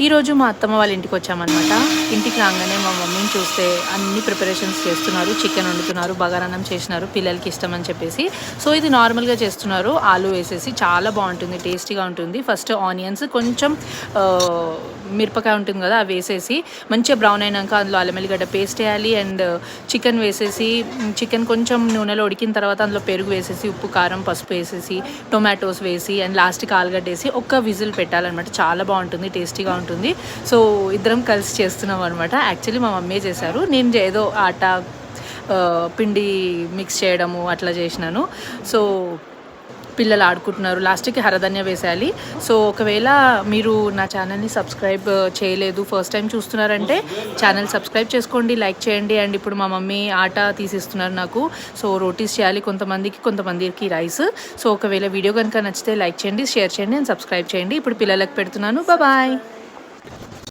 ఈరోజు మా అత్తమ్మ వాళ్ళ ఇంటికి వచ్చామన్నమాట. ఇంటికి రాగానే మా మమ్మీని చూస్తే అన్ని ప్రిపరేషన్స్ చేస్తున్నారు. చికెన్ వండుతున్నారు, బగారన్నం చేసినారు పిల్లలకి ఇష్టం అని చెప్పేసి. సో ఇది నార్మల్గా చేస్తున్నారు, ఆలు వేసేసి చాలా బాగుంటుంది, టేస్టీగా ఉంటుంది. ఫస్ట్ ఆనియన్స్ కొంచెం మిరపకాయ ఉంటుంది కదా, అవి వేసేసి మంచిగా బ్రౌన్ అయినాక అందులో అల్లం ఎల్లిగడ్డ పేస్ట్ వేయాలి. అండ్ చికెన్ వేసేసి చికెన్ కొంచెం నూనెలో ఉడికిన తర్వాత అందులో పెరుగు వేసేసి ఉప్పు కారం పసుపు వేసేసి టొమాటోస్ వేసి అండ్ లాస్ట్కి ఆలుగడ్డ వేసి ఒక్క విజిల్ పెట్టాలన్నమాట. చాలా బాగుంటుంది, టేస్టీగా ఉంటుంది. సో ఇద్దరం కలిసి చేస్తున్నాం అనమాట. యాక్చువల్లీ మా మమ్మీ చేశారు, నేను ఏదో ఆటా పిండి మిక్స్ చేయడము అట్లా చేసినాను. సో పిల్లలు ఆడుకుంటున్నారు, లాస్ట్కి హరధన్య వేసేయాలి. సో ఒకవేళ మీరు నా ఛానల్ని సబ్స్క్రైబ్ చేయలేదు, ఫస్ట్ టైం చూస్తున్నారంటే ఛానల్ సబ్స్క్రైబ్ చేసుకోండి, లైక్ చేయండి. అండ్ ఇప్పుడు మా మమ్మీ ఆట తీసిస్తున్నారు నాకు. సో రోటీస్ చేయాలి కొంతమందికి రైస్. సో ఒకవేళ వీడియో కనుక నచ్చితే లైక్ చేయండి, షేర్ చేయండి అండ్ సబ్స్క్రైబ్ చేయండి. ఇప్పుడు పిల్లలకు పెడుతున్నాను. బాయ్.